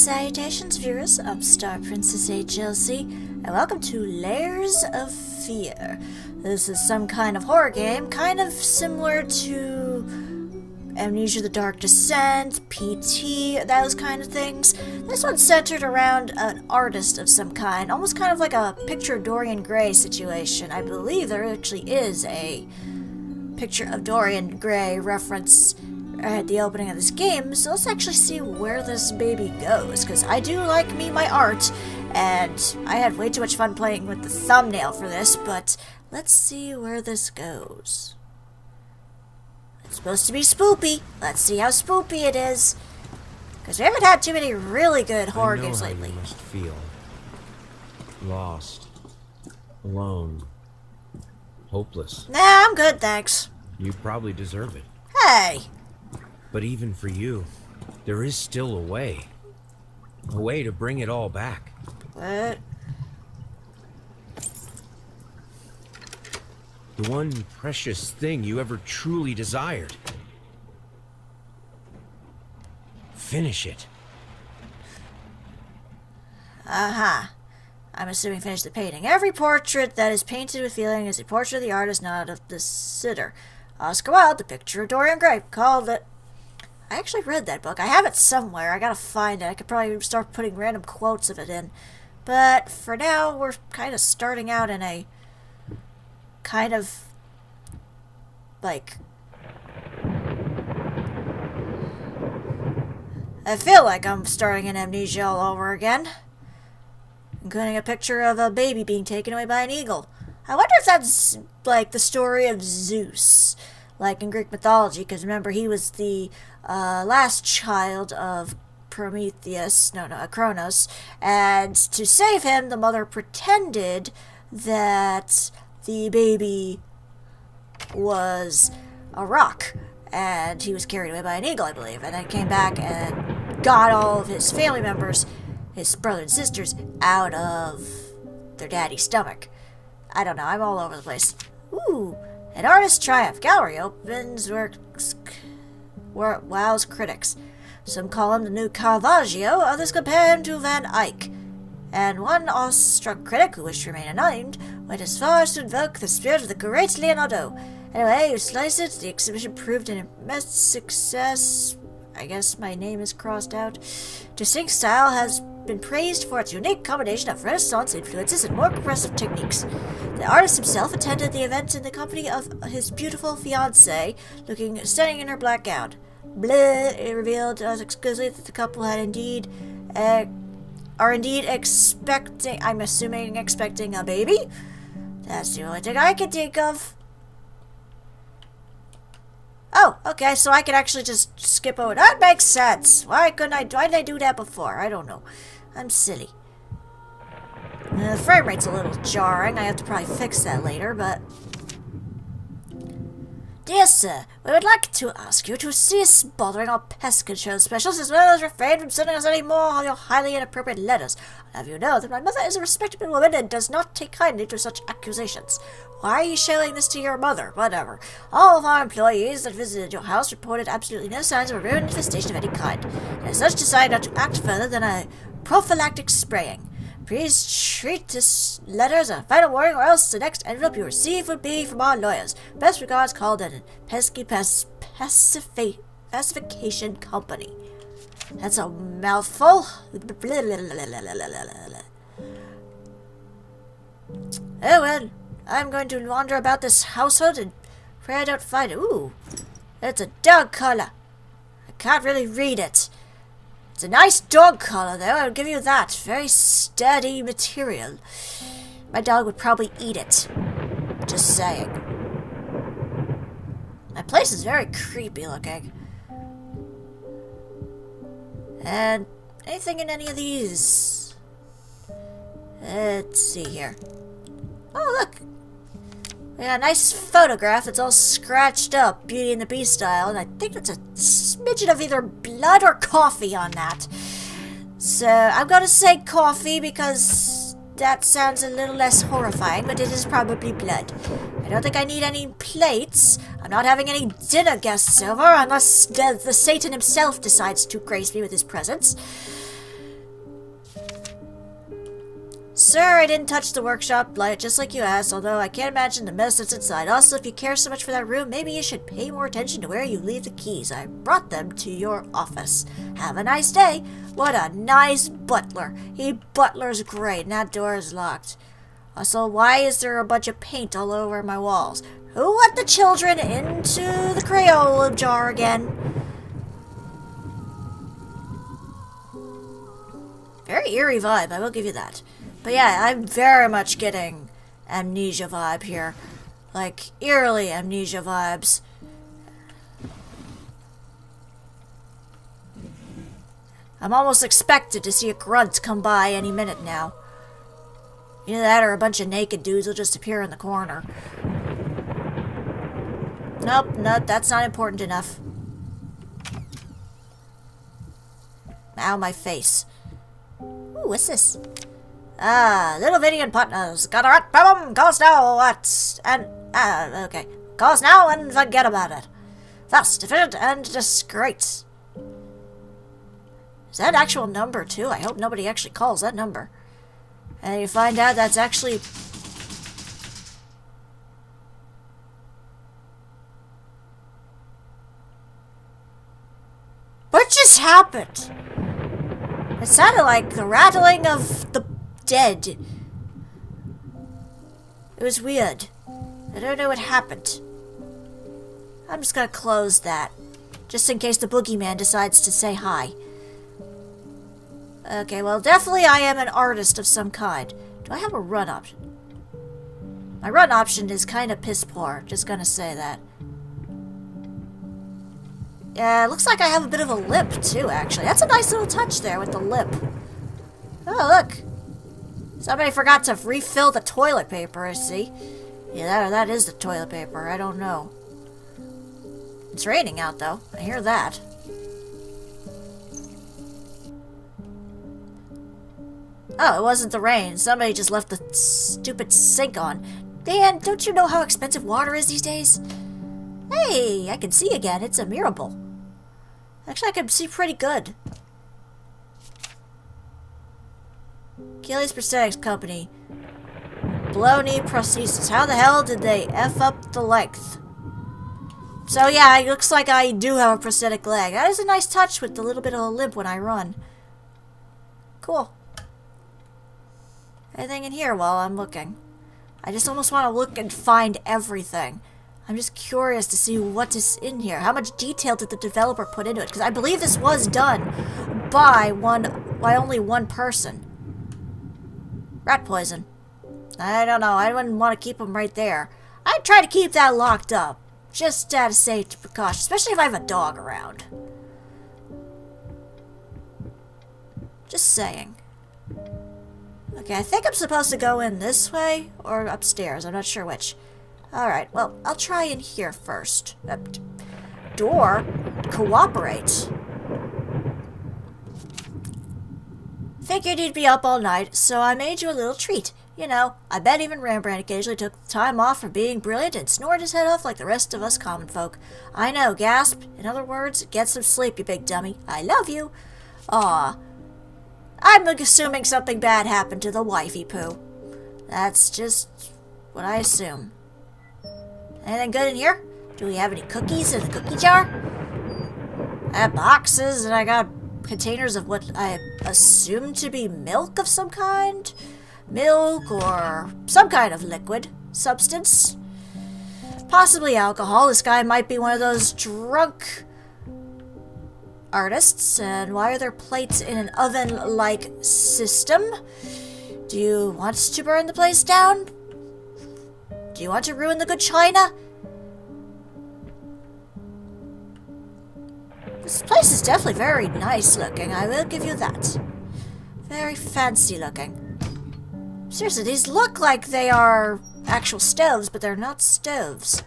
Salutations, viewers of StarPrincessHLC, and welcome to Layers of Fear. This is some kind of horror game, kind of similar to Amnesia: The Dark Descent, PT, those kind of things. This one's centered around an artist of some kind, almost kind of like a Picture of Dorian Gray situation. I believe there actually is a Picture of Dorian Gray reference at the opening of this game, so let's actually see where this baby goes, because I do like my art, and I had way too much fun playing with the thumbnail for this, but let's see where this goes. It's supposed to be spoopy. Let's see how spoopy it is, because we haven't had too many really good horror games lately. You must feel lost, alone, hopeless. Nah, I'm good, thanks. You probably deserve it. Hey! But even for you, there is still a way to bring it all back. What? The one precious thing you ever truly desired. Finish it. Uh-huh. I'm assuming finish the painting. Every portrait that is painted with feeling is a portrait of the artist, not of the sitter. Oscar Wilde, The Picture of Dorian Gray, called it. I actually read that book. I have it somewhere. I gotta find it. I could probably start putting random quotes of it in. But for now, we're kind of starting out in a kind of like... I feel like I'm starting in Amnesia all over again. Including a picture of a baby being taken away by an eagle. I wonder if that's like the story of Zeus, like in Greek mythology, because remember he was the last child of Kronos, and to save him, the mother pretended that the baby was a rock, and he was carried away by an eagle, I believe, and then came back and got all of his family members, his brother and sisters, out of their daddy's stomach. I don't know, I'm all over the place. Ooh, an artist's triumph. Gallery opens, wows critics. Some call him the new Caravaggio, others compare him to Van Eyck. And one awestruck critic, who wished to remain unnamed, went as far as to invoke the spirit of the great Leonardo. Anyway, you slice it, the exhibition proved an immense success. I guess my name is crossed out. Distinct style has been praised for its unique combination of Renaissance influences and more progressive techniques. The artist himself attended the event in the company of his beautiful fiancée, looking stunning in her black gown. Bleh, it revealed exclusively that the couple had are indeed expecting, I'm assuming expecting a baby? That's the only thing I can think of. Oh, okay, so I could actually just skip over. That makes sense. Why didn't I do that before? I don't know. I'm silly. The frame rate's a little jarring. I have to probably fix that later, but... Dear sir, we would like to ask you to cease bothering our pest control specialists, as well as refrain from sending us any more of your highly inappropriate letters. I'll have you know that my mother is a respectable woman and does not take kindly to such accusations. Why are you showing this to your mother? Whatever. All of our employees that visited your house reported absolutely no signs of a rodent infestation of any kind, and as such decided not to act further than a prophylactic spraying. Please treat this letter as a final warning, or else the next envelope you receive would be from our lawyers. Best regards, called a pesky pacification company. That's a mouthful. Oh well, I'm going to wander about this household and pray I don't find it. Ooh, it's a dog collar. I can't really read it. It's a nice dog collar, though, I'll give you that. Very sturdy material. My dog would probably eat it. Just saying. My place is very creepy looking. And anything in any of these? Let's see here. Oh, look! We got a nice photograph that's all scratched up, Beauty and the Beast style, and I think that's a smidgen of either blood or coffee on that. So, I'm gonna say coffee because that sounds a little less horrifying, but it is probably blood. I don't think I need any plates. I'm not having any dinner guests over unless the Satan himself decides to grace me with his presence. Sir, I didn't touch the workshop light just like you asked, although I can't imagine the mess that's inside. Also, if you care so much for that room, maybe you should pay more attention to where you leave the keys. I brought them to your office. Have a nice day. What a nice butler. He butlers great, and that door is locked. Also, why is there a bunch of paint all over my walls? Who let the children into the Crayola jar again? Very eerie vibe, I will give you that. But yeah, I'm very much getting amnesia vibe here. Like, eerily amnesia vibes. I'm almost expected to see a grunt come by any minute now. Either that or a bunch of naked dudes will just appear in the corner. Nope, that's not important enough. Ow, my face. Ooh, what's this? Little Vinny and partners. Got a rat problem? Call us now. What? And, okay. Call us now and forget about it. Fast, efficient, and discreet. Is that an actual number, too? I hope nobody actually calls that number. And you find out that's actually... What just happened? It sounded like the rattling of the dead. It was weird. I don't know what happened. I'm just gonna close that. Just in case the boogeyman decides to say hi. Okay, well, definitely I am an artist of some kind. Do I have a run option? My run option is kind of piss poor. Just gonna say that. Yeah, it looks like I have a bit of a lip, too, actually. That's a nice little touch there with the lip. Oh, look. Somebody forgot to refill the toilet paper, I see. Yeah, that is the toilet paper. I don't know. It's raining out, though. I hear that. Oh, it wasn't the rain. Somebody just left the stupid sink on. Dan, don't you know how expensive water is these days? Hey, I can see again. It's a miracle. Actually, I can see pretty good. Achilles Prosthetics Company. Below knee prosthesis. How the hell did they F up the length? So yeah, it looks like I do have a prosthetic leg. That is a nice touch with the little bit of a limp when I run. Cool. Anything in here while I'm looking? I just almost want to look and find everything. I'm just curious to see what is in here. How much detail did the developer put into it? Because I believe this was done by only one person. Rat poison. I don't know. I wouldn't want to keep them right there. I'd try to keep that locked up. Just out of safety precaution. Especially if I have a dog around. Just saying. Okay, I think I'm supposed to go in this way or upstairs. I'm not sure which. Alright, well, I'll try in here first. Door? Cooperate. Figured you'd be up all night, so I made you a little treat. You know, I bet even Rembrandt occasionally took the time off from being brilliant and snored his head off like the rest of us common folk. I know, gasp. In other words, get some sleep, you big dummy. I love you. Aw. I'm assuming something bad happened to the wifey poo. That's just what I assume. Anything good in here? Do we have any cookies in the cookie jar? I have boxes and I got containers of what I assume to be milk of some kind. Milk or some kind of liquid substance. Possibly alcohol. This guy might be one of those drunk artists. And why are there plates in an oven-like system? Do you want to burn the place down? Do you want to ruin the good china? This place is definitely very nice looking, I will give you that. Very fancy looking. Seriously, these look like they are actual stoves, but they're not stoves.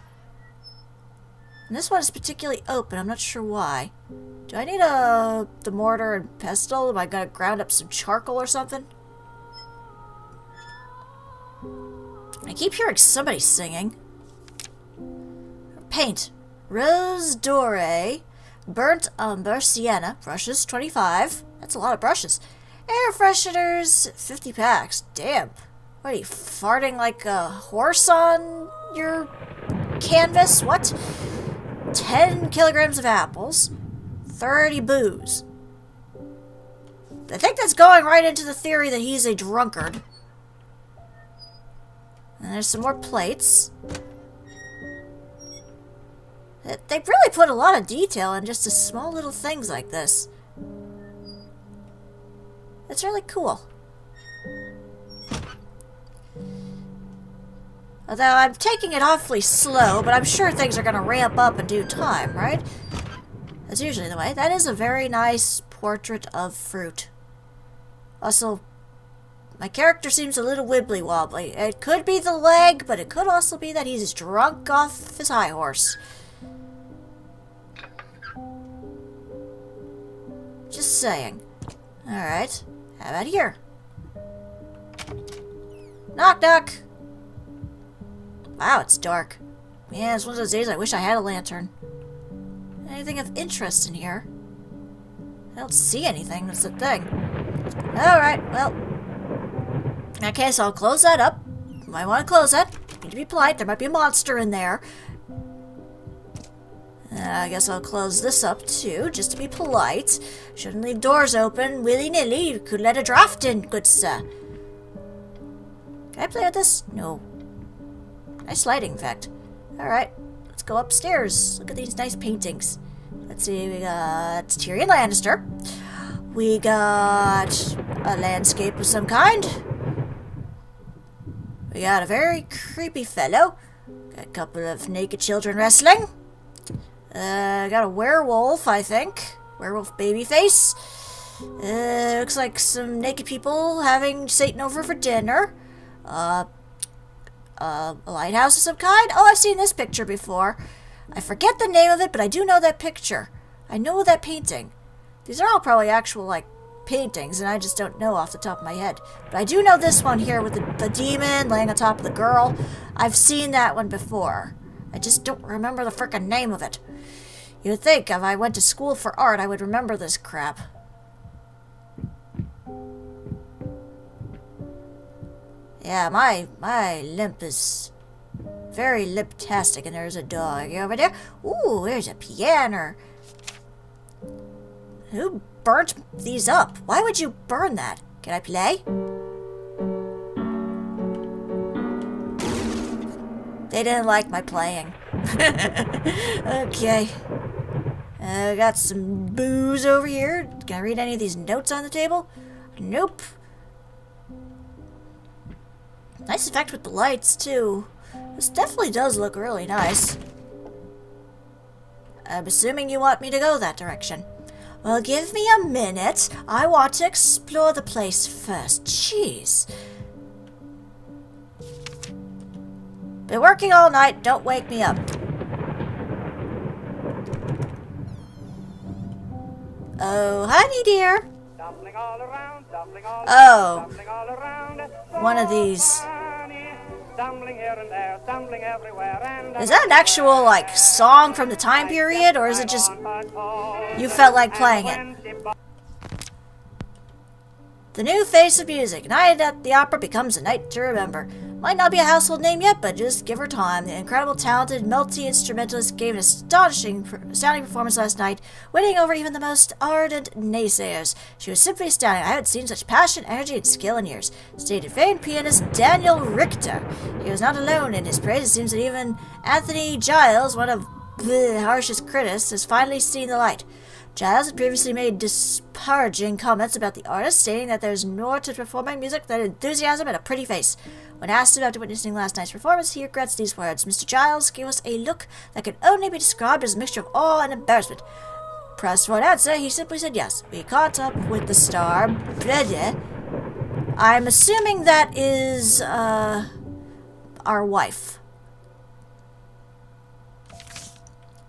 And this one is particularly open, I'm not sure why. Do I need the mortar and pestle? Am I gonna ground up some charcoal or something? I keep hearing somebody singing. Paint. Rose Doré. Burnt umber sienna. Brushes, 25. That's a lot of brushes. Air fresheners, 50 packs. Damn. What are you, farting like a horse on your canvas? What? 10 kilograms of apples. 30 booze. I think that's going right into the theory that he's a drunkard. And there's some more plates. They've really put a lot of detail in just small little things like this. It's really cool. Although I'm taking it awfully slow, but I'm sure things are going to ramp up in due time, right? That's usually the way. That is a very nice portrait of fruit. Also, my character seems a little wibbly-wobbly. It could be the leg, but it could also be that he's drunk off his high horse. Just saying. Alright. How about here? Knock, knock! Wow, it's dark. Yeah, it's one of those days I wish I had a lantern. Anything of interest in here? I don't see anything, that's the thing. Alright, well. In that case, I'll close that up. You might want to close that. Need to be polite, there might be a monster in there. I guess I'll close this up too, just to be polite. Shouldn't leave doors open willy-nilly. You could let a draft in, good sir. Can I play with this? No. Nice lighting effect. Alright, let's go upstairs. Look at these nice paintings. Let's see, we got Tyrion Lannister. We got a landscape of some kind. We got a very creepy fellow. Got a couple of naked children wrestling. Got a werewolf, I think. Werewolf baby face. Looks like some naked people having Satan over for dinner. A lighthouse of some kind? Oh, I've seen this picture before. I forget the name of it, but I do know that picture. I know that painting. These are all probably actual, like, paintings, and I just don't know off the top of my head. But I do know this one here with the demon laying on top of the girl. I've seen that one before. I just don't remember the frickin' name of it. You'd think if I went to school for art, I would remember this crap. Yeah, my limp is very lip-tastic, and there's a dog over there. Ooh, there's a piano. Who burnt these up? Why would you burn that? Can I play? They didn't like my playing. Okay. I got some booze over here. Can I read any of these notes on the table? Nope. Nice effect with the lights, too. This definitely does look really nice. I'm assuming you want me to go that direction. Well, give me a minute. I want to explore the place first. Jeez. Been working all night. Don't wake me up. Oh, honey dear. Oh. One of these. Is that an actual, like, song from the time period, or is it just you felt like playing it? The new face of music. Night at the Opera becomes a night to remember. Might not be a household name yet, but just give her time. The incredible, talented, multi-instrumentalist gave an astounding performance last night, winning over even the most ardent naysayers. She was simply astounding. I haven't seen such passion, energy, and skill in years, stated famed pianist Daniel Richter. He was not alone in his praise. It seems that even Anthony Giles, one of the harshest critics, has finally seen the light. Giles had previously made disparaging comments about the artist, stating that there's more to performing music than enthusiasm and a pretty face. When asked about witnessing last night's performance, he regrets these words. Mr. Giles gave us a look that could only be described as a mixture of awe and embarrassment. Pressed for an answer, he simply said yes. We caught up with the star. I'm assuming that is, our wife.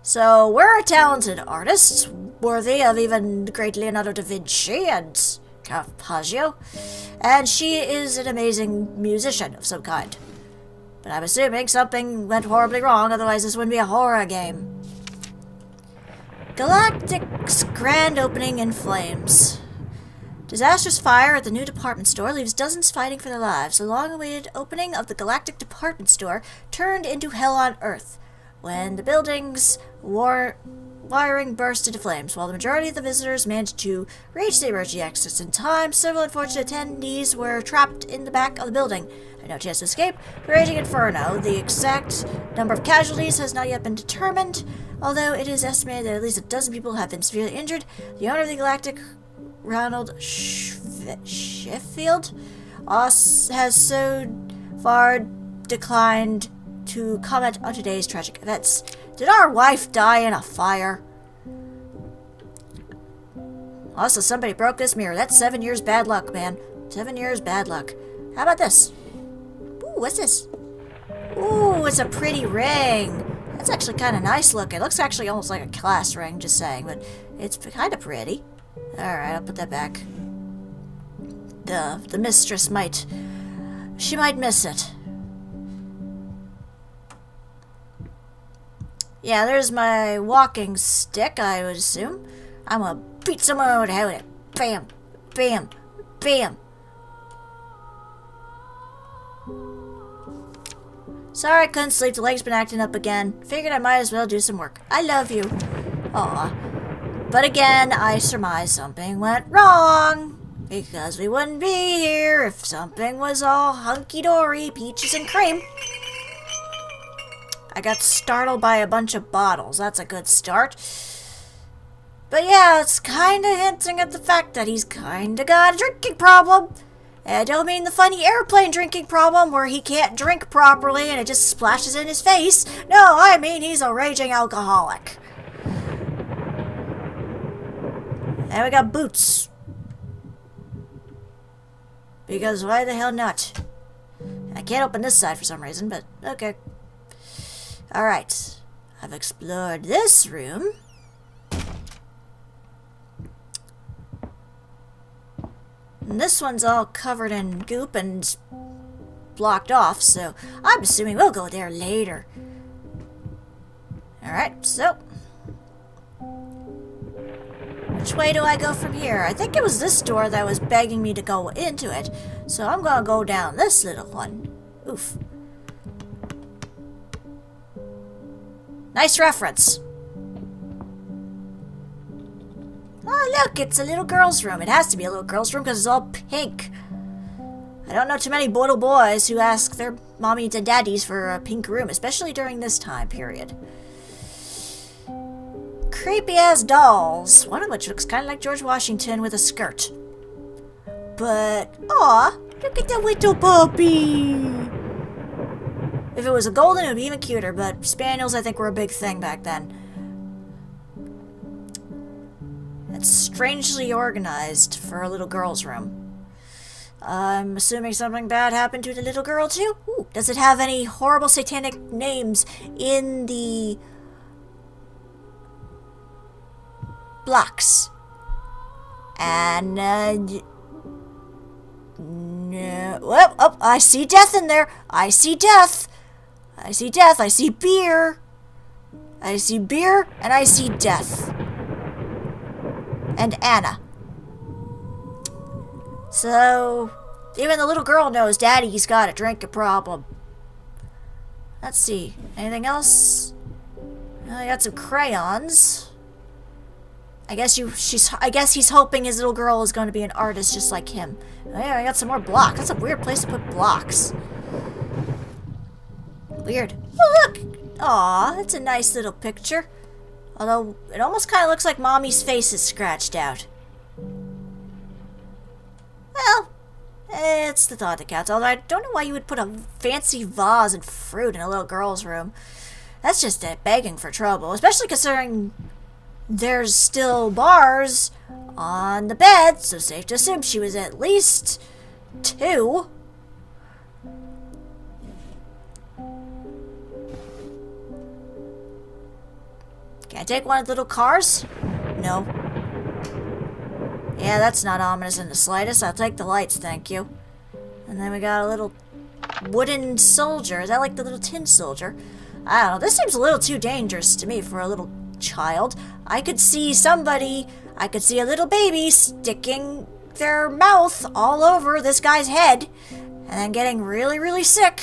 So, we're a talented artist, worthy of even the great Leonardo da Vinci and Caravaggio, and she is an amazing musician of some kind. But I'm assuming something went horribly wrong, otherwise this wouldn't be a horror game. Galactic's grand opening in flames. Disastrous fire at the new department store leaves dozens fighting for their lives. The long-awaited opening of the galactic department store turned into hell on Earth when the building's wiring burst into flames. While the majority of the visitors managed to reach the emergency exits in time, several unfortunate attendees were trapped in the back of the building. Had no chance to escape. The raging inferno. The exact number of casualties has not yet been determined, although it is estimated that at least a dozen people have been severely injured. The owner of the galactic, Ronald Sheffield, has so far declined to comment on today's tragic events. Did our wife die in a fire? Also, somebody broke this mirror. That's 7 years bad luck, man. 7 years bad luck. How about this? Ooh, what's this? Ooh, it's a pretty ring. That's actually kind of nice looking. It looks actually almost like a class ring, just saying, but it's kind of pretty. Alright, I'll put that back. The mistress might miss it. Yeah, there's my walking stick, I would assume. I'm gonna beat someone over the head with it. Bam! Bam! Bam! Sorry I couldn't sleep. The leg's been acting up again. Figured I might as well do some work. I love you. Aw. But again, I surmise something went wrong. Because we wouldn't be here if something was all hunky-dory, peaches and cream. I got startled by a bunch of bottles. That's a good start. But yeah, it's kind of hinting at the fact that he's kind of got a drinking problem. And I don't mean the funny airplane drinking problem where he can't drink properly and it just splashes in his face. No, I mean he's a raging alcoholic. And we got boots. Because why the hell not? I can't open this side for some reason, but okay. Alright. I've explored this room. And this one's all covered in goop and blocked off, so I'm assuming we'll go there later. Alright, so which way do I go from here? I think it was this door that was begging me to go into it, so I'm gonna go down this little one. Oof. Nice reference. Oh, look, it's a little girl's room. It has to be a little girl's room because it's all pink. I don't know too many little boys who ask their mommies and daddies for a pink room, especially during this time period. Creepy-ass dolls, one of which looks kind of like George Washington with a skirt. But, aw, look at that little puppy! If it was a golden, it would be even cuter, but spaniels, I think, were a big thing back then. It's strangely organized for a little girl's room. I'm assuming something bad happened to the little girl, too? Ooh, does it have any horrible satanic names in the blocks? And, no. Well, oh, I see death in there. I see death. I see death. I see beer. I see beer, and I see death. And Anna. So, even the little girl knows Daddy's got a drinking problem. Let's see. Anything else? I got some crayons. I guess he's hoping his little girl is going to be an artist just like him. Oh, yeah, I got some more blocks. That's a weird place to put blocks. Weird. Oh, look! Aw, that's a nice little picture. Although, it almost kind of looks like Mommy's face is scratched out. Well, it's the thought that counts. Although I don't know why you would put a fancy vase and fruit in a little girl's room. That's just begging for trouble. Especially considering there's still bars on the bed, so safe to assume she was at least 2. Can I take one of the little cars? No. Yeah, that's not ominous in the slightest. I'll take the lights, thank you. And then we got a little wooden soldier. Is that like the little tin soldier? I don't know. This seems a little too dangerous to me for a little child. I could see somebody, I could see a little baby sticking their mouth all over this guy's head and then getting really, really sick.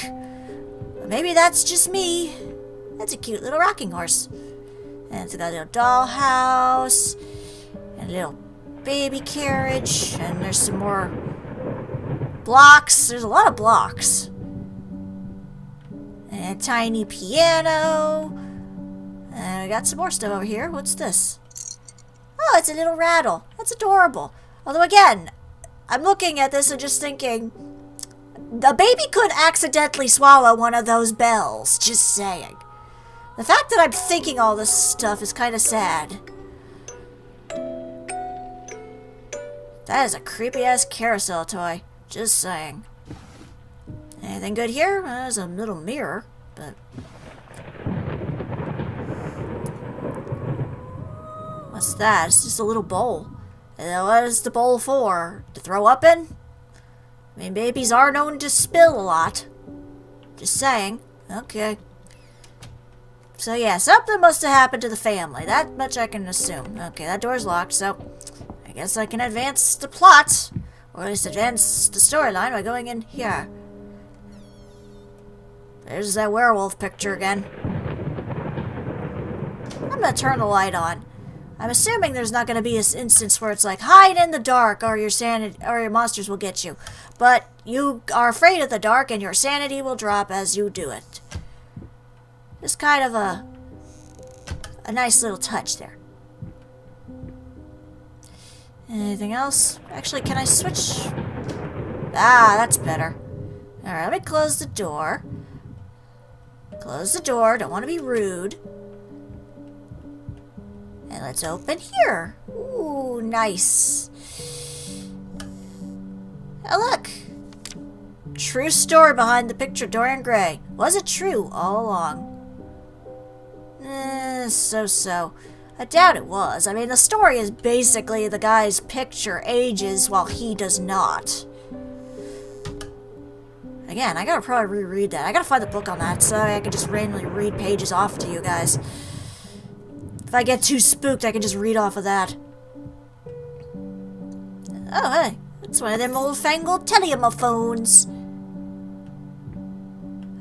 But maybe that's just me. That's a cute little rocking horse. And it's got a little dollhouse and a little baby carriage, and there's some more blocks. There's a lot of blocks. And a tiny piano. And we got some more stuff over here. What's this? Oh, it's a little rattle. That's adorable. Although again, I'm looking at this and just thinking, the baby could accidentally swallow one of those bells. Just saying. The fact that I'm thinking all this stuff is kind of sad. That is a creepy-ass carousel toy. Just saying. Anything good here? There's a little mirror, but... What's that? It's just a little bowl. What is the bowl for? To throw up in? I mean, babies are known to spill a lot. Just saying. Okay. So yeah, something must have happened to the family. That much I can assume. Okay, that door's locked, so I guess I can advance the plot. Or at least advance the storyline by going in here. There's that werewolf picture again. I'm gonna turn the light on. I'm assuming there's not gonna be an instance where it's like, hide in the dark or your monsters will get you. But you are afraid of the dark and your sanity will drop as you do it. Just kind of a nice little touch there. Anything else? Actually, can I switch? Ah, that's better. Alright, let me close the door. Close the door. Don't want to be rude. And let's open here. Ooh, nice. Oh, look. True story behind the picture, Dorian Gray. Was it true all along? So-so. I doubt it was. I mean, the story is basically the guy's picture ages while he does not. Again, I gotta probably reread that. I gotta find the book on that so I can just randomly read pages off to you guys. If I get too spooked, I can just read off of that. Oh, hey. It's one of them old-fangled teleomophones.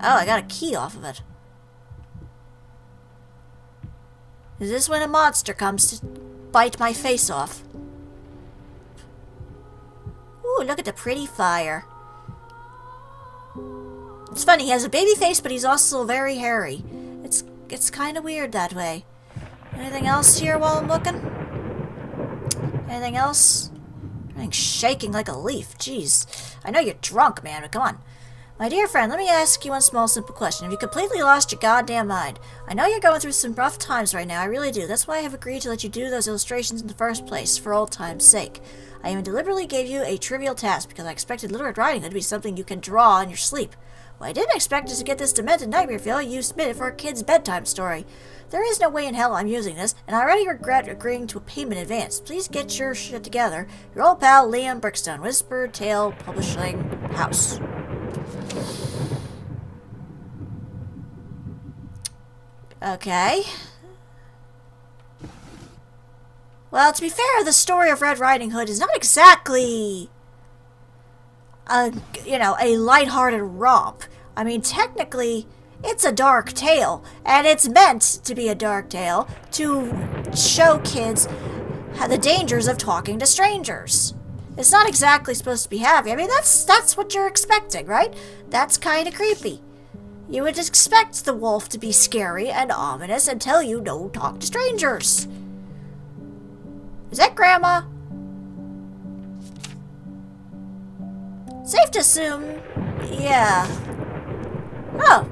Oh, I got a key off of it. Is this when a monster comes to bite my face off? Ooh, look at the pretty fire. It's funny, he has a baby face, but he's also very hairy. It's kind of weird that way. Anything else here while I'm looking? Anything else? Everything's shaking like a leaf. Jeez. I know you're drunk, man, but come on. My dear friend, let me ask you one small, simple question. Have you completely lost your goddamn mind? I know you're going through some rough times right now. I really do. That's why I have agreed to let you do those illustrations in the first place, for old time's sake. I even deliberately gave you a trivial task, because I expected Little Red Riding Hood to be something you can draw in your sleep. What I didn't expect is to get this demented nightmare feel you submitted for a kid's bedtime story. There is no way in hell I'm using this, and I already regret agreeing to a payment advance. Please get your shit together. Your old pal, Liam Brickstone, Whisper Tale Publishing House. Okay. Well, to be fair, the story of Red Riding Hood is not exactly a lighthearted romp. I mean, technically, it's a dark tale, and it's meant to be a dark tale to show kids the dangers of talking to strangers. It's not exactly supposed to be happy. I mean, that's what you're expecting, right? That's kind of creepy. You would expect the wolf to be scary and ominous and tell you don't talk to strangers. Is that Grandma? Safe to assume, yeah. Oh.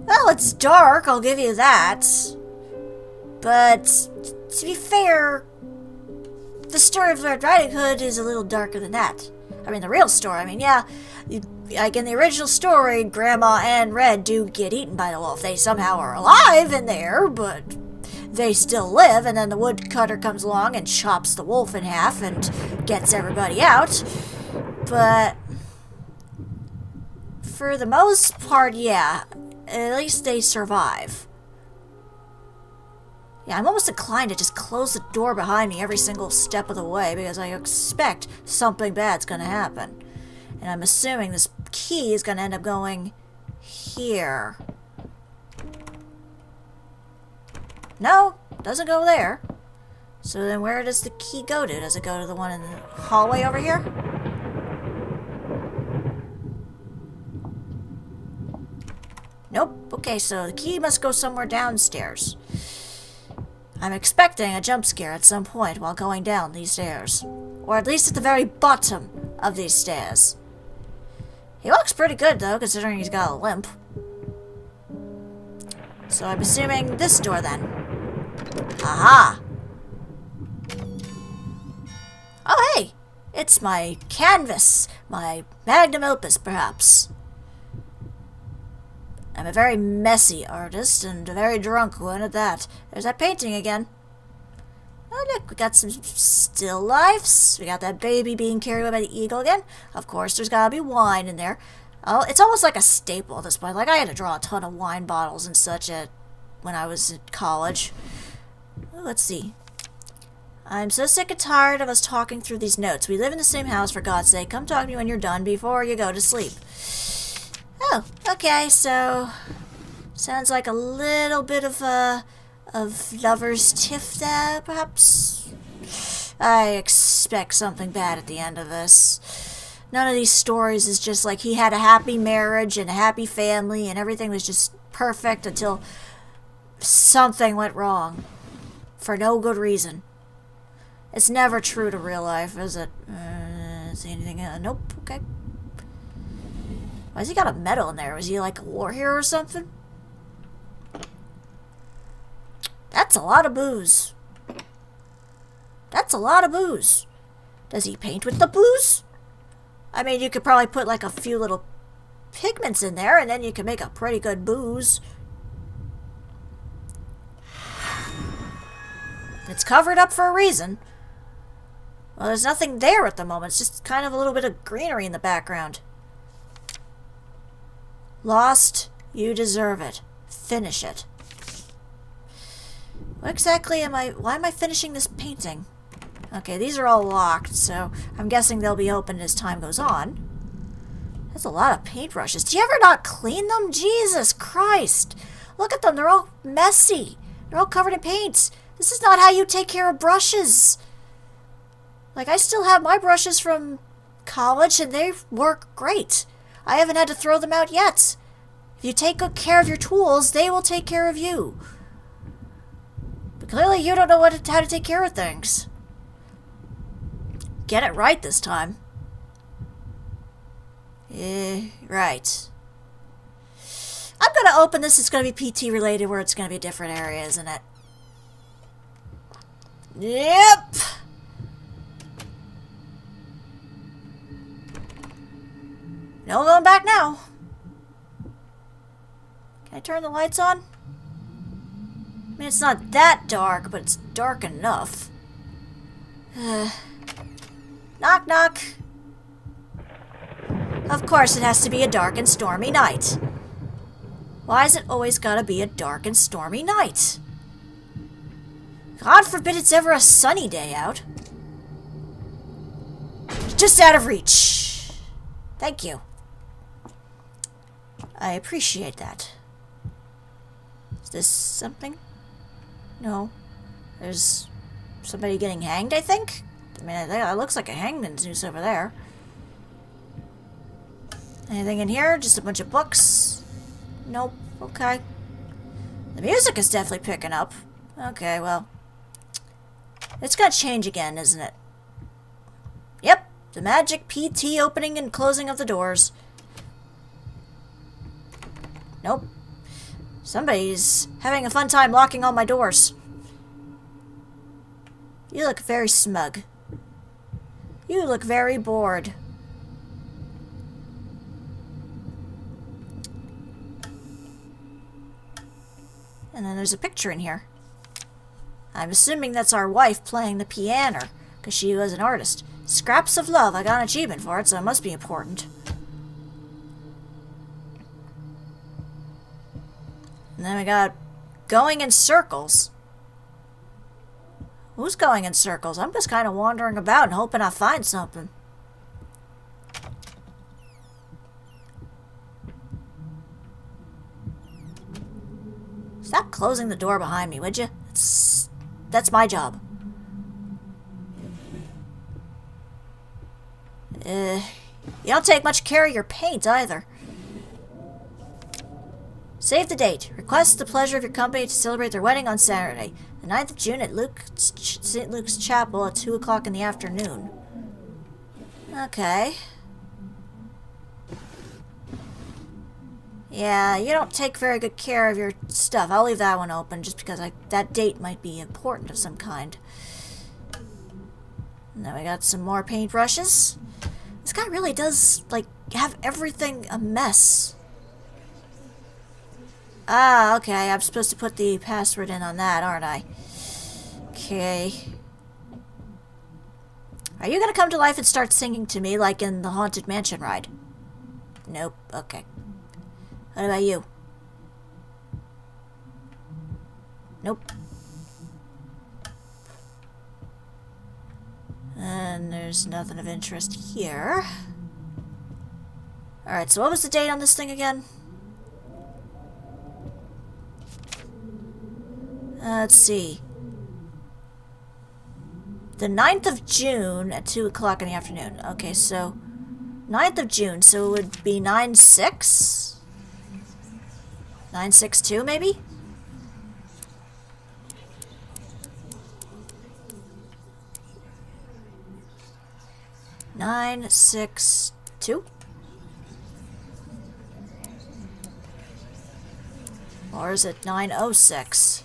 Well, it's dark, I'll give you that. But, to be fair, the story of Red Riding Hood is a little darker than that. I mean, the real story, I mean, yeah, like in the original story, Grandma and Red do get eaten by the wolf. They somehow are alive in there, but they still live, and then the woodcutter comes along and chops the wolf in half and gets everybody out. But for the most part, yeah, at least they survive. Yeah, I'm almost inclined to just close the door behind me every single step of the way because I expect something bad's gonna happen. And I'm assuming this key is gonna end up going here. No, doesn't go there. So then where does the key go to? Does it go to the one in the hallway over here? Nope. Okay, so the key must go somewhere downstairs. I'm expecting a jump scare at some point while going down these stairs. Or at least at the very bottom of these stairs. He looks pretty good, though, considering he's got a limp. So I'm assuming this door, then. Aha! Oh, hey! It's my canvas. My Magnum Opus, perhaps. I'm a very messy artist, and a very drunk one at that. There's that painting again. Oh, look, we got some still lifes. We got that baby being carried away by the eagle again. Of course, there's gotta be wine in there. Oh, it's almost like a staple at this point. Like, I had to draw a ton of wine bottles and such when I was in college. Oh, let's see. I'm so sick and tired of us talking through these notes. We live in the same house, for God's sake. Come talk to me when you're done before you go to sleep. Oh, okay, so sounds like a little bit of lover's tiff there, perhaps? I expect something bad at the end of this. None of these stories is just like he had a happy marriage and a happy family and everything was just perfect until something went wrong. For no good reason. It's never true to real life, is it? See anything? Nope, okay. Why's he got a medal in there? Was he like a war hero or something? That's a lot of booze. That's a lot of booze. Does he paint with the booze? I mean, you could probably put like a few little pigments in there and then you can make a pretty good booze. It's covered up for a reason. Well, there's nothing there at the moment. It's just kind of a little bit of greenery in the background. Lost, you deserve it. Finish it. What exactly why am I finishing this painting? Okay, these are all locked, so I'm guessing they'll be opened as time goes on. That's a lot of paintbrushes. Do you ever not clean them? Jesus Christ! Look at them, they're all messy. They're all covered in paint. This is not how you take care of brushes. Like, I still have my brushes from college, and they work great. I haven't had to throw them out yet. If you take good care of your tools, they will take care of you. But clearly you don't know how to take care of things. Get it right this time. Right. I'm going to open this. It's going to be PT related where it's going to be a different area, isn't it? Yep. No going back now. Can I turn the lights on? I mean, it's not that dark, but it's dark enough. Knock, knock. Of course it has to be a dark and stormy night. Why is it always gotta be a dark and stormy night? God forbid it's ever a sunny day out. Just out of reach. Thank you. I appreciate that. Is this something? No. There's somebody getting hanged, I think? I mean, it looks like a hangman's noose over there. Anything in here? Just a bunch of books? Nope. Okay. The music is definitely picking up. Okay, well. It's gonna change again, isn't it? Yep. The magic PT opening and closing of the doors. Nope. Somebody's having a fun time locking all my doors. You look very smug. You look very bored. And then there's a picture in here. I'm assuming that's our wife playing the piano, because she was an artist. Scraps of Love. I got an achievement for it, so it must be important. And then we got Going in Circles. Who's going in circles? I'm just kind of wandering about and hoping I find something. Stop closing the door behind me, would you? That's my job. You don't take much care of your paint, either. Save the date. Request the pleasure of your company to celebrate their wedding on Saturday, the 9th of June at St. Luke's Chapel at 2 o'clock in the afternoon. Okay. Yeah, you don't take very good care of your stuff. I'll leave that one open just because that date might be important of some kind. Now we got some more paintbrushes. This guy really does, like, have everything a mess. Ah, okay. I'm supposed to put the password in on that, aren't I? Okay. Are you gonna come to life and start singing to me like in the Haunted Mansion ride? Nope. Okay. What about you? Nope. And there's nothing of interest here. Alright, so what was the date on this thing again? Let's see. The 9th of June at 2 o'clock in the afternoon. Okay, so 9th of June, so it would be 9/6? 9/6/2, maybe? Nine, 6, 2? Or is it 9/06?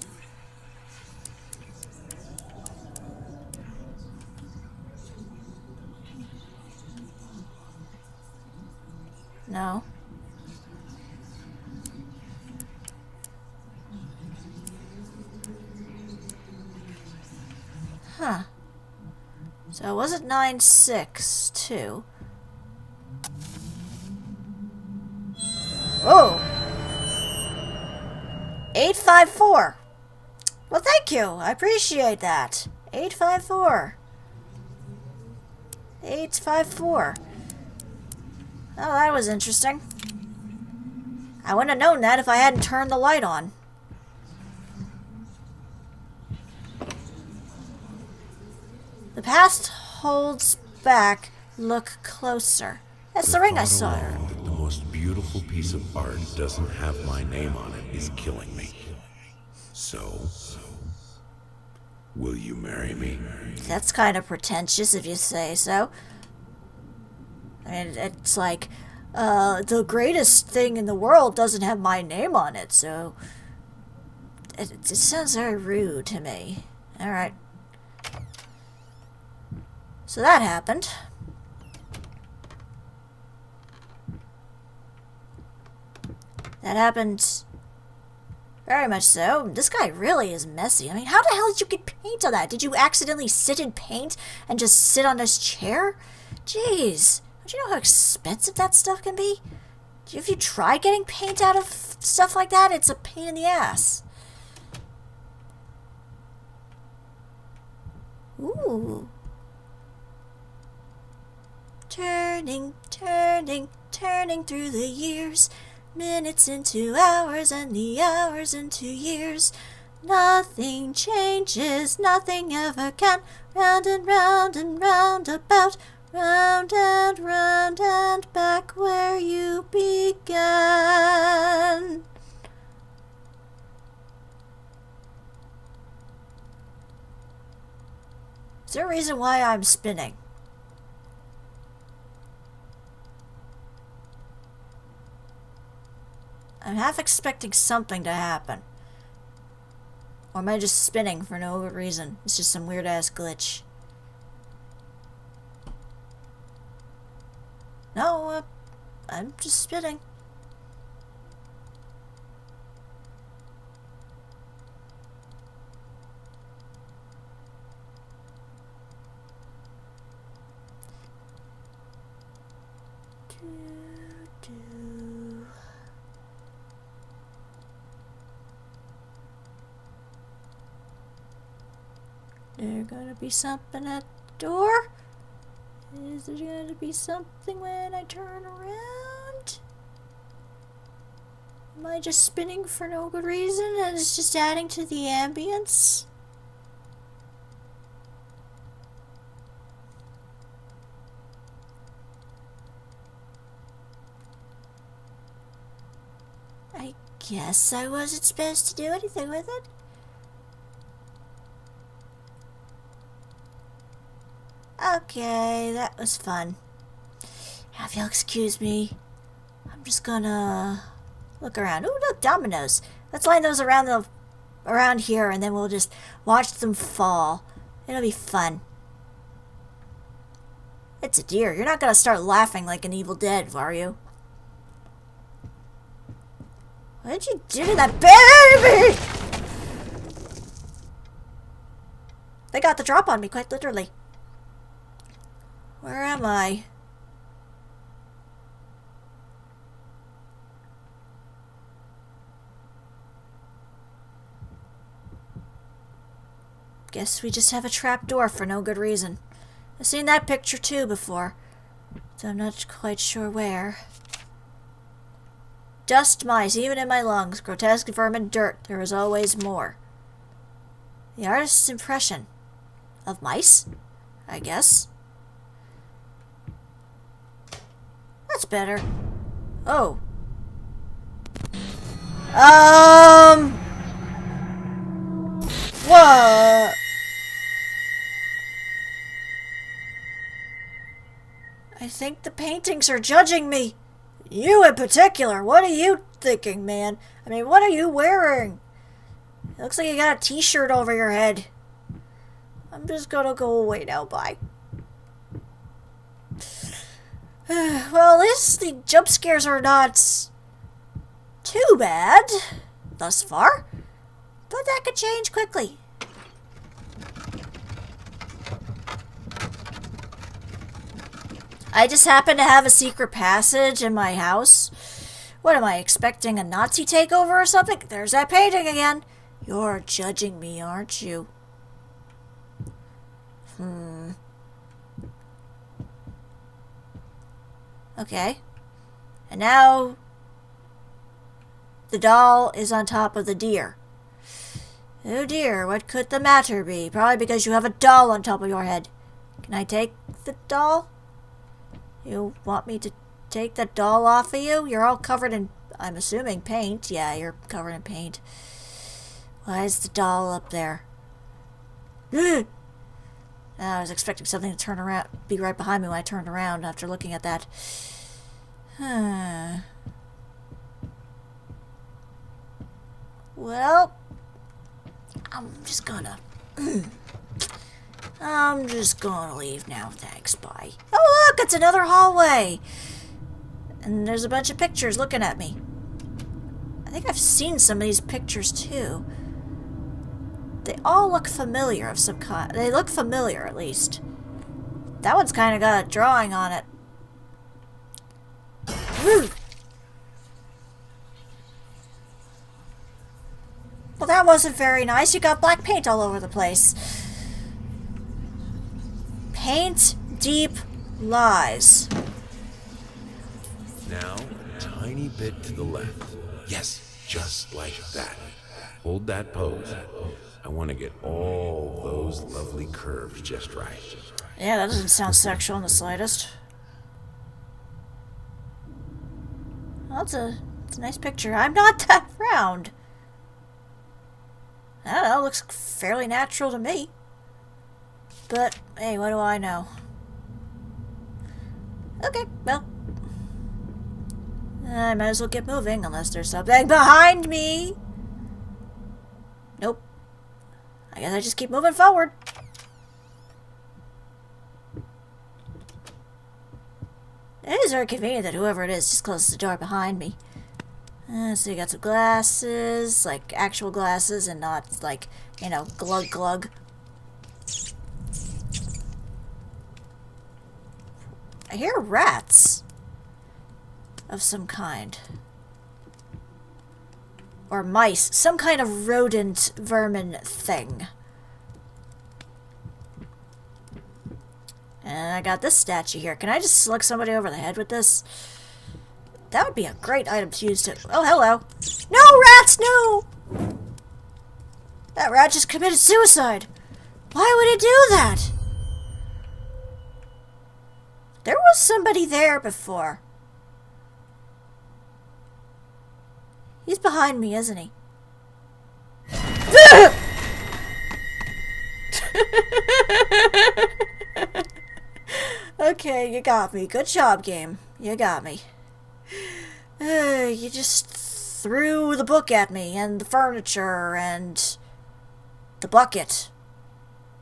No. Huh. So was it 9/6/2? Oh! 854. Well, thank you. I appreciate that. 854. 854. Oh, that was interesting. I wouldn't have known that if I hadn't turned the light on. The past holds back. Look closer. That's the ring I saw. That the most beautiful piece of art doesn't have my name on it is killing me. So, will you marry me? That's kind of pretentious if you say so. I mean, it's like, the greatest thing in the world doesn't have my name on it, so it sounds very rude to me. Alright. So that happened. That happened very much so. This guy really is messy. I mean, how the hell did you get paint on that? Did you accidentally sit in paint and just sit on this chair? Jeez. Don't you know how expensive that stuff can be? If you try getting paint out of stuff like that, it's a pain in the ass. Ooh. Turning, turning, turning through the years. Minutes into hours and the hours into years. Nothing changes, nothing ever can. Round and round and round about. Round and back where you began. Is there a reason why I'm spinning? I'm half expecting something to happen. Or am I just spinning for no reason? It's just some weird ass glitch. No, I'm just spinning. there gonna be something at the door? Is there gonna be something when I turn around? Am I just spinning for no good reason and it's just adding to the ambience? I guess I wasn't supposed to do anything with it. Okay, that was fun. Now, if you'll excuse me, I'm just gonna look around. Ooh, look, dominoes. Let's line those around here, and then we'll just watch them fall. It'll be fun. It's a deer. You're not gonna start laughing like an Evil Dead, are you? What did you do to that baby? They got the drop on me, quite literally. Where am I? Guess we just have a trap door for no good reason. I've seen that picture too before, so I'm not quite sure where. Dust mice, even in my lungs. Grotesque vermin, dirt. There is always more. The artist's impression. Of mice? I guess. That's better. Oh. What? I think the paintings are judging me. You in particular. What are you thinking, man? I mean, what are you wearing? It looks like you got a t-shirt over your head. I'm just gonna go away now. Bye. Well, at least the jump scares are not too bad thus far. But that could change quickly. I just happen to have a secret passage in my house. What am I expecting, a Nazi takeover or something? There's that painting again. You're judging me, aren't you? Okay. And now the doll is on top of the deer. Oh dear, what could the matter be? Probably because you have a doll on top of your head. Can I take the doll? You want me to take the doll off of you? You're all covered in, I'm assuming, paint. Yeah, you're covered in paint. Why is the doll up there? I was expecting something to turn around, be right behind me when I turned around after looking at that. Well, I'm just gonna leave now. Thanks, bye. Oh, look, it's another hallway. And there's a bunch of pictures looking at me. I think I've seen some of these pictures too. They all look familiar of some kind. They look familiar, at least. That one's kind of got a drawing on it. Woo! Well, that wasn't very nice. You got black paint all over the place. Paint deep lies. Now, a tiny bit to the left. Yes, just like that. Hold that pose. I want to get all those lovely curves just right. Yeah, that doesn't sound sexual in the slightest. Well, it's a nice picture. I'm not that round. I don't know, it looks fairly natural to me. But, hey, what do I know? Okay, well. I might as well get moving, unless there's something behind me. Nope. I guess I just keep moving forward. It is very convenient that whoever it is just closes the door behind me. So you got some glasses, like actual glasses and not like, you know, glug glug. I hear rats of some kind. Or mice. Some kind of rodent vermin thing. And I got this statue here. Can I just slug somebody over the head with this? That would be a great item to use to... Oh, hello. No, rats, no! That rat just committed suicide. Why would it do that? There was somebody there before. He's behind me, isn't he? Okay, you got me. Good job, game. You got me. You just threw the book at me, and the furniture, and the bucket,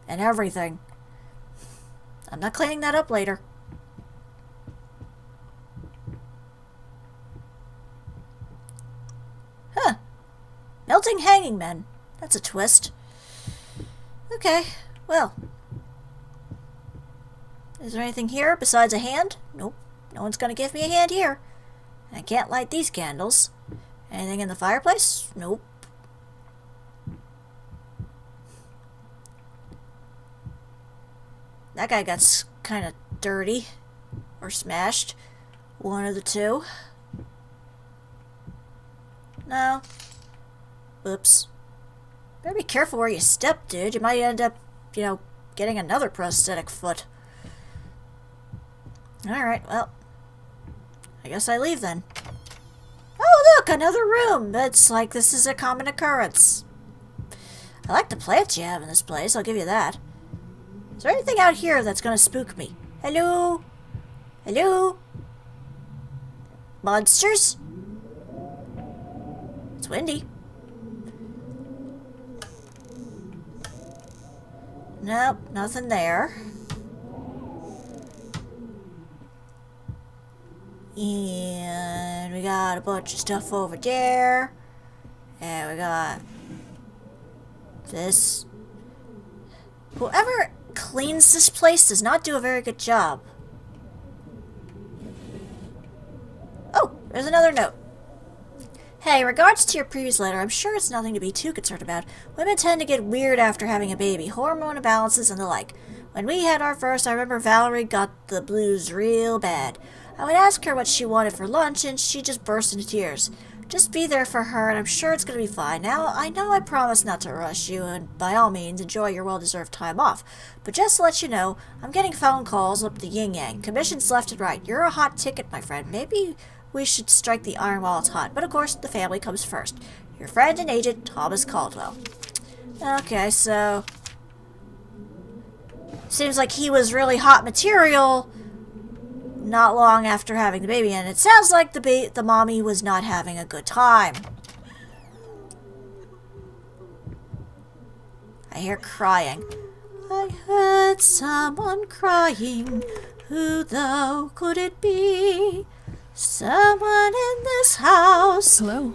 and everything. I'm not cleaning that up later. Huh. Melting hanging men. That's a twist. Okay, well. Is there anything here besides a hand? Nope. No one's gonna give me a hand here. I can't light these candles. Anything in the fireplace? Nope. That guy got kind of dirty. Or smashed. One of the two. No. Oops. Better be careful where you step, dude. You might end up, you know, getting another prosthetic foot. Alright, well. I guess I leave then. Oh, look! Another room! It's like this is a common occurrence. I like the plants you have in this place, I'll give you that. Is there anything out here that's gonna spook me? Hello? Hello? Monsters? It's windy. Nope, nothing there. And we got a bunch of stuff over there. And we got this. Whoever cleans this place does not do a very good job. Oh, there's another note. Hey, in regards to your previous letter, I'm sure it's nothing to be too concerned about. Women tend to get weird after having a baby, hormone imbalances and the like. When we had our first, I remember Valerie got the blues real bad. I would ask her what she wanted for lunch, and she just burst into tears. Just be there for her, and I'm sure it's going to be fine. Now, I know I promised not to rush you, and by all means, enjoy your well-deserved time off. But just to let you know, I'm getting phone calls up the yin-yang. Commissions left and right. You're a hot ticket, my friend. Maybe we should strike the iron while it's hot. But of course, the family comes first. Your friend and agent, Thomas Caldwell. Okay, so... seems like he was really hot material not long after having the baby, and it sounds like the mommy was not having a good time. I hear crying. I heard someone crying. Who though could it be? Someone in this house. Hello.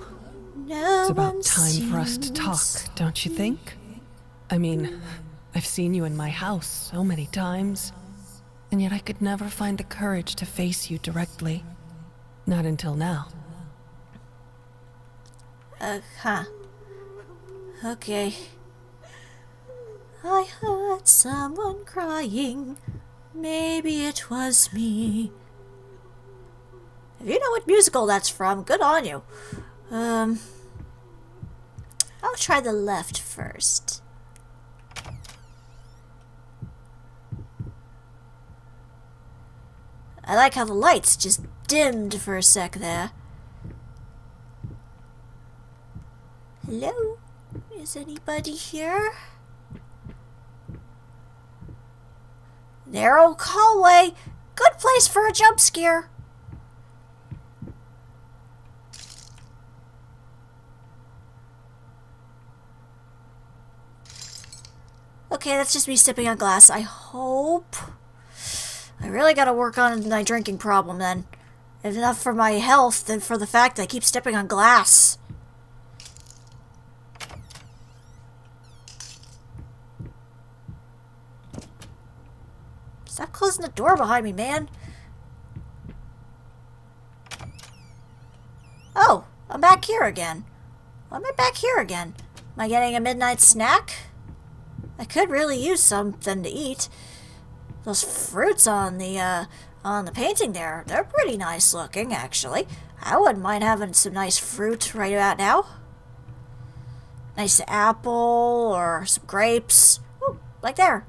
No It's about one time for us to seems- talk, don't you think? I mean, I've seen you in my house so many times, and yet I could never find the courage to face you directly. Not until now. Huh. Okay. I heard someone crying. Maybe it was me. If you know what musical that's from, good on you. I'll try the left first. I like how the lights just dimmed for a sec there. Hello? Is anybody here? Narrow hallway. Good place for a jump scare. Okay, that's just me stepping on glass. I hope. I really gotta work on my drinking problem then. If enough for my health than for the fact that I keep stepping on glass. Stop closing the door behind me, man. Oh, I'm back here again. Why am I back here again? Am I getting a midnight snack? I could really use something to eat. those fruits on the painting there, they're pretty nice looking, actually. I wouldn't mind having some nice fruit right about now. Nice apple or some grapes. Ooh, like there.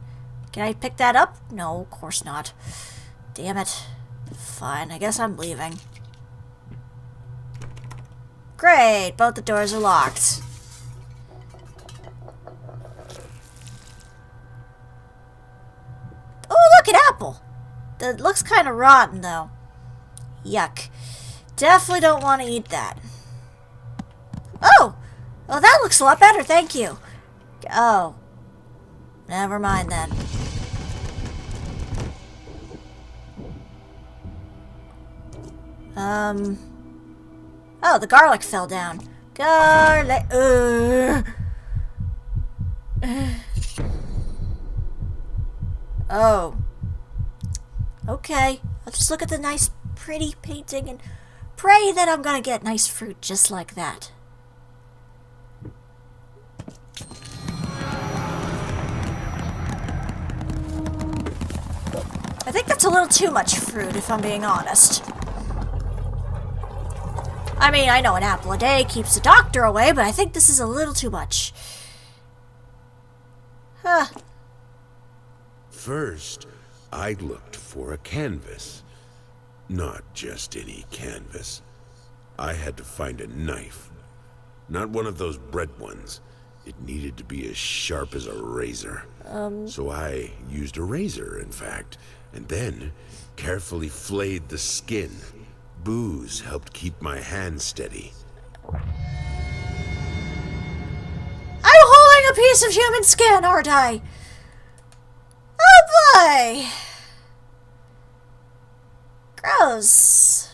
Can I pick that up? No, of course not. Damn it. Fine, I guess I'm leaving. Great, both the doors are locked. Oh, look, an apple. That looks kind of rotten, though. Yuck. Definitely don't want to eat that. Oh! Oh, that looks a lot better, thank you. Oh. Never mind, then. Oh, the garlic fell down. Garlic. Oh. Okay. I'll just look at the nice, pretty painting and pray that I'm gonna get nice fruit just like that. I think that's a little too much fruit, if I'm being honest. I mean, I know an apple a day keeps the doctor away, but I think this is a little too much. Huh. First, I looked for a canvas. Not just any canvas. I had to find a knife. Not one of those bread ones. It needed to be as sharp as a razor. So I used a razor, in fact, and then carefully flayed the skin. Booze helped keep my hand steady. I'm holding a piece of human skin, aren't I? Oh boy! Gross.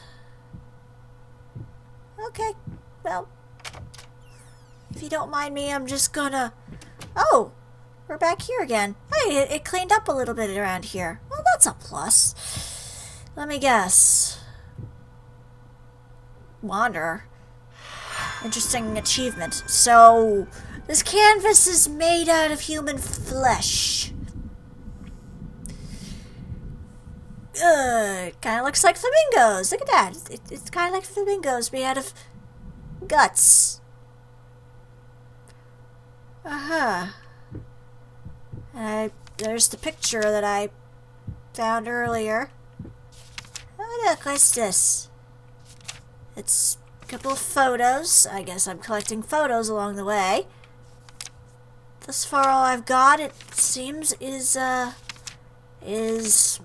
Okay, well, if you don't mind me, I'm just gonna... Oh, we're back here again. Hey, it cleaned up a little bit around here. Well, that's a plus. Let me guess. Wander. Interesting achievement. So, this canvas is made out of human flesh. It kind of looks like flamingos. Look at that. It's kind of like flamingos made out of guts. Uh-huh. There's the picture that I found earlier. Oh, look, what's this? It's a couple of photos. I guess I'm collecting photos along the way. Thus far, all I've got, it seems, is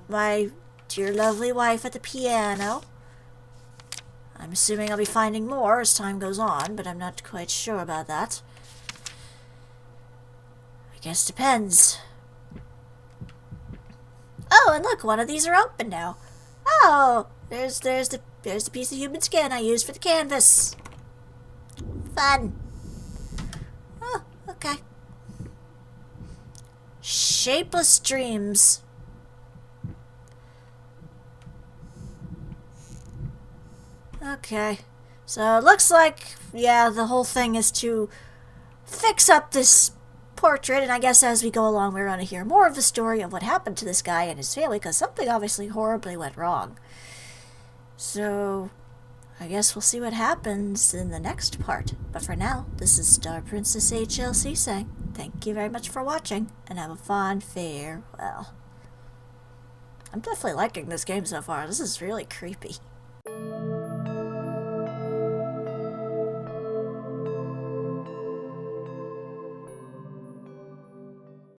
my dear lovely wife at the piano. I'm assuming I'll be finding more as time goes on, but I'm not quite sure about that. I guess depends. Oh, and look, one of these are open now. Oh, there's the piece of human skin I used for the canvas. Fun. Oh, okay. Shapeless dreams. Okay. So it looks like, yeah, the whole thing is to fix up this portrait, and I guess as we go along we're going to hear more of the story of what happened to this guy and his family, because something obviously horribly went wrong. So I guess we'll see what happens in the next part. But for now, this is StarPrincessHLC saying thank you very much for watching, and have a fond farewell. I'm definitely liking this game so far. This is really creepy.